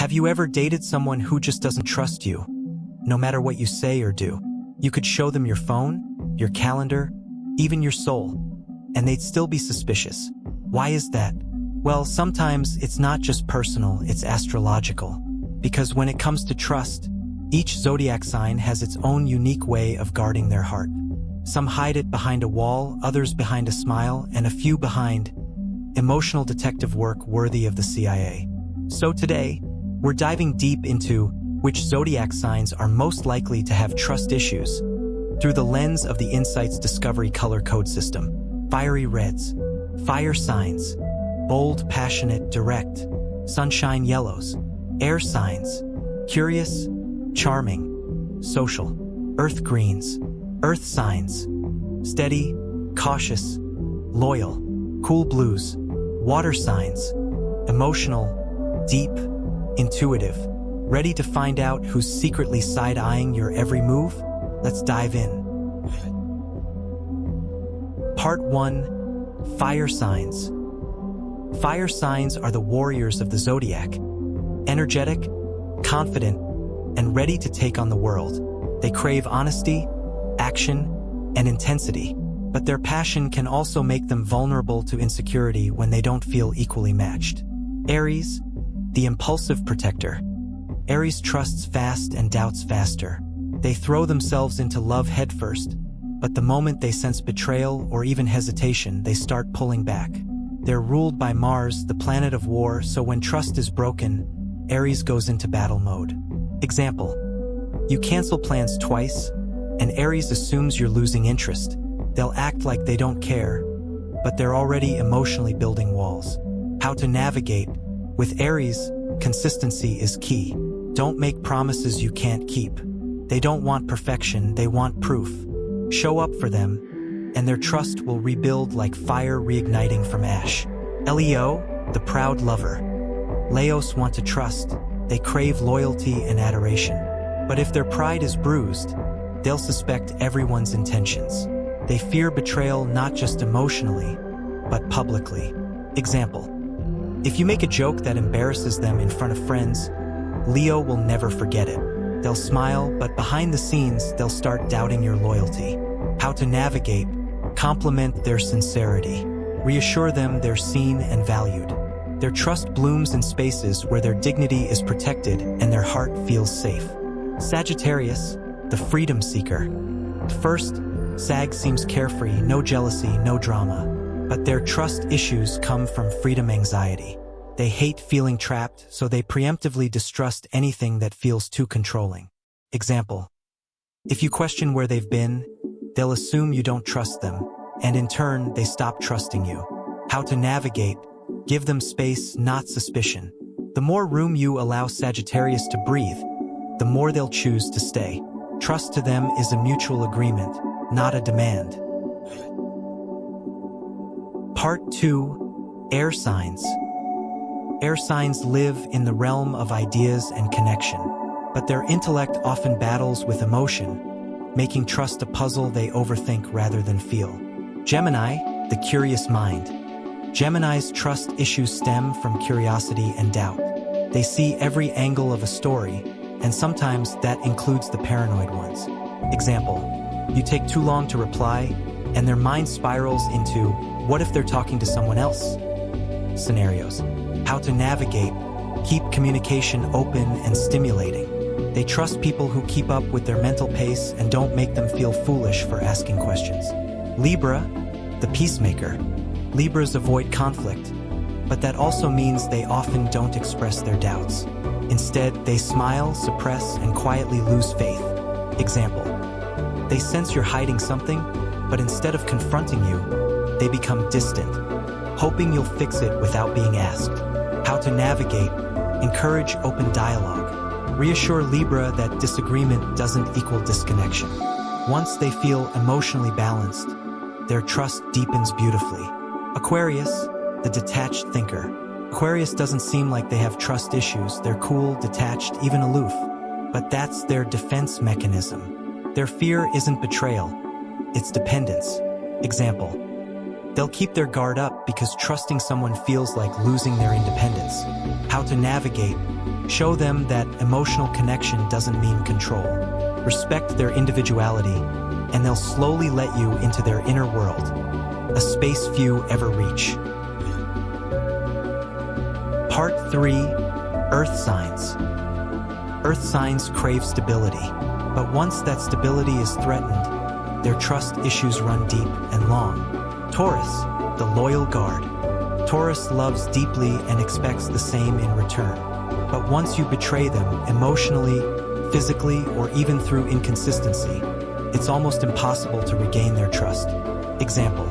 Have you ever dated someone who just doesn't trust you, no matter what you say or do? You could show them your phone, your calendar, even your soul, and they'd still be suspicious. Why is that? Well, sometimes it's not just personal, it's astrological. Because when it comes to trust, each zodiac sign has its own unique way of guarding their heart. Some hide it behind a wall, others behind a smile, and a few behind emotional detective work worthy of the CIA. So today, we're diving deep into which zodiac signs are most likely to have trust issues through the lens of the Insight's Discovery Color Code System. Fiery reds, fire signs; bold, passionate, direct, sunshine yellows; air signs, curious, charming, social; earth greens, earth signs, steady, cautious, loyal; cool blues, water signs, emotional, deep, intuitive. Ready to find out who's secretly side-eyeing your every move? Let's dive in. Part 1. Fire signs. Fire signs are the warriors of the zodiac. Energetic, confident, and ready to take on the world. They crave honesty, action, and intensity, but their passion can also make them vulnerable to insecurity when they don't feel equally matched. Aries, the impulsive protector. Aries trusts fast and doubts faster. They throw themselves into love headfirst, but the moment they sense betrayal or even hesitation, they start pulling back. They're ruled by Mars, the planet of war, so when trust is broken, Aries goes into battle mode. Example: you cancel plans twice, and Aries assumes you're losing interest. They'll act like they don't care, but they're already emotionally building walls. How to navigate? With Aries, consistency is key. Don't make promises you can't keep. They don't want perfection, they want proof. Show up for them, and their trust will rebuild like fire reigniting from ash. Leo, the proud lover. Leos want to trust. They crave loyalty and adoration. But if their pride is bruised, they'll suspect everyone's intentions. They fear betrayal not just emotionally, but publicly. Example: if you make a joke that embarrasses them in front of friends, Leo will never forget it. They'll smile, but behind the scenes, they'll start doubting your loyalty. How to navigate? Compliment their sincerity. Reassure them they're seen and valued. Their trust blooms in spaces where their dignity is protected and their heart feels safe. Sagittarius, the freedom seeker. At first, Sag seems carefree, no jealousy, no drama. But their trust issues come from freedom anxiety. They hate feeling trapped, so they preemptively distrust anything that feels too controlling. Example: if you question where they've been, they'll assume you don't trust them, and in turn, they stop trusting you. How to navigate? Give them space, not suspicion. The more room you allow Sagittarius to breathe, the more they'll choose to stay. Trust to them is a mutual agreement, not a demand. Part 2. Air signs. Air signs live in the realm of ideas and connection, but their intellect often battles with emotion, making trust a puzzle they overthink rather than feel. Gemini, the curious mind. Gemini's trust issues stem from curiosity and doubt. They see every angle of a story, and sometimes that includes the paranoid ones. Example: you take too long to reply, and their mind spirals into, what if they're talking to someone else? Scenarios. How to navigate? Keep communication open and stimulating. They trust people who keep up with their mental pace and don't make them feel foolish for asking questions. Libra, the peacemaker. Libras avoid conflict, but that also means they often don't express their doubts. Instead, they smile, suppress, and quietly lose faith. Example: they sense you're hiding something, but instead of confronting you, they become distant, hoping you'll fix it without being asked. How to navigate? Encourage open dialogue. Reassure Libra that disagreement doesn't equal disconnection. Once they feel emotionally balanced, their trust deepens beautifully. Aquarius, the detached thinker. Aquarius doesn't seem like they have trust issues. They're cool, detached, even aloof. But that's their defense mechanism. Their fear isn't betrayal, it's dependence. Example: they'll keep their guard up because trusting someone feels like losing their independence. How to navigate? Show them that emotional connection doesn't mean control. Respect their individuality, and they'll slowly let you into their inner world, a space few ever reach. Part 3. Earth Signs. Earth signs crave stability, but once that stability is threatened, their trust issues run deep and long. Taurus, the loyal guard. Taurus loves deeply and expects the same in return. But once you betray them emotionally, physically, or even through inconsistency, it's almost impossible to regain their trust. Example: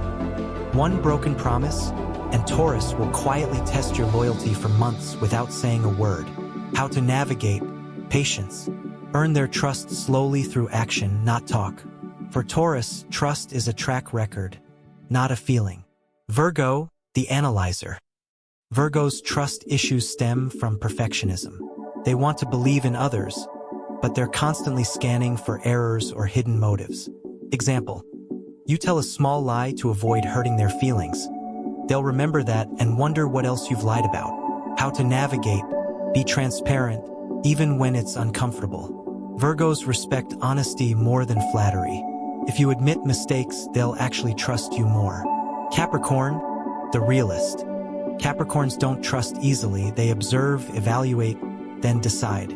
one broken promise, and Taurus will quietly test your loyalty for months without saying a word. How to navigate: patience. Earn their trust slowly through action, not talk. For Taurus, trust is a track record, not a feeling. Virgo, the analyzer. Virgo's trust issues stem from perfectionism. They want to believe in others, but they're constantly scanning for errors or hidden motives. Example: you tell a small lie to avoid hurting their feelings. They'll remember that and wonder what else you've lied about. How to navigate: be transparent, even when it's uncomfortable. Virgos respect honesty more than flattery. If you admit mistakes, they'll actually trust you more. Capricorn, the realist. Capricorns don't trust easily. They observe, evaluate, then decide.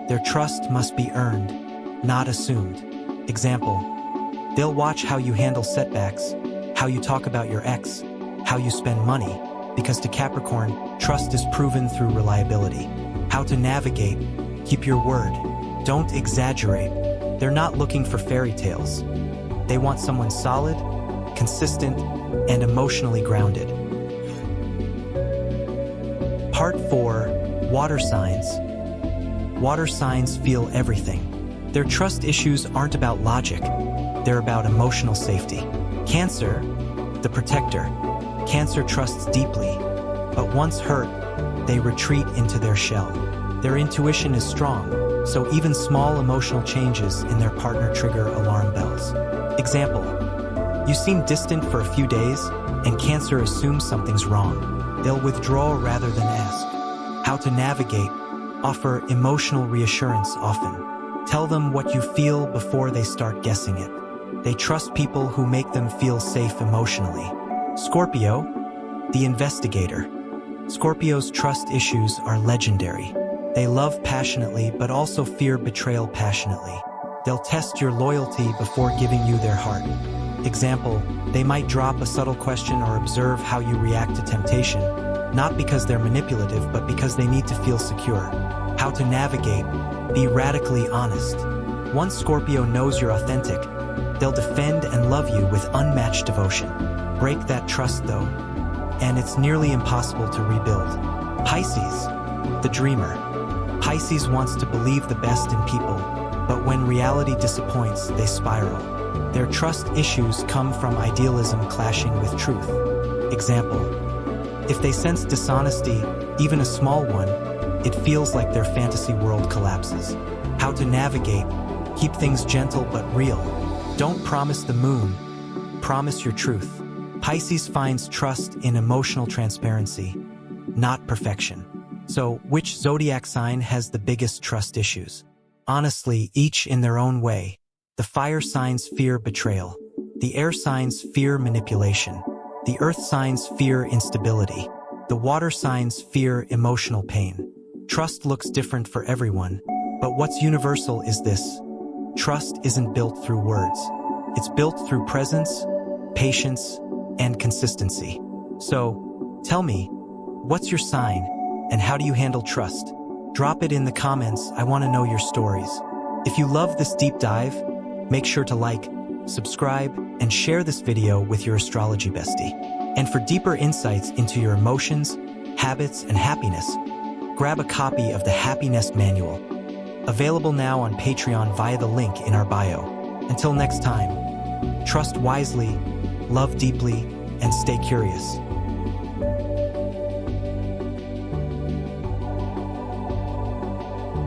Their trust must be earned, not assumed. Example: they'll watch how you handle setbacks, how you talk about your ex, how you spend money, because to Capricorn, trust is proven through reliability. How to navigate: keep your word. Don't exaggerate. They're not looking for fairy tales. They want someone solid, consistent, and emotionally grounded. Part 4. Water Signs. Water signs feel everything. Their trust issues aren't about logic. They're about emotional safety. Cancer, the protector. Cancer trusts deeply, but once hurt, they retreat into their shell. Their intuition is strong, so even small emotional changes in their partner trigger alarm bells. Example: you seem distant for a few days, and Cancer assumes something's wrong. They'll withdraw rather than ask. How to navigate: offer emotional reassurance often. Tell them what you feel before they start guessing it. They trust people who make them feel safe emotionally. Scorpio, the investigator. Scorpio's trust issues are legendary. They love passionately but also fear betrayal passionately. They'll test your loyalty before giving you their heart. Example: they might drop a subtle question or observe how you react to temptation, not because they're manipulative but because they need to feel secure. How to navigate: be radically honest. Once Scorpio knows you're authentic, they'll defend and love you with unmatched devotion. Break that trust though, and it's nearly impossible to rebuild. Pisces, the dreamer. Pisces wants to believe the best in people, but when reality disappoints, they spiral. Their trust issues come from idealism clashing with truth. Example: if they sense dishonesty, even a small one, it feels like their fantasy world collapses. How to navigate: keep things gentle but real. Don't promise the moon, promise your truth. Pisces finds trust in emotional transparency, not perfection. So, which zodiac sign has the biggest trust issues? Honestly, each in their own way. The fire signs fear betrayal. The air signs fear manipulation. The earth signs fear instability. The water signs fear emotional pain. Trust looks different for everyone, but what's universal is this: trust isn't built through words. It's built through presence, patience, and consistency. So, tell me, what's your sign, and how do you handle trust? Drop it in the comments. I want to know your stories. If you love this deep dive, make sure to like, subscribe, and share this video with your astrology bestie. And for deeper insights into your emotions, habits, and happiness, grab a copy of the Happiness Manual, available now on Patreon via the link in our bio. Until next time, trust wisely, love deeply, and stay curious.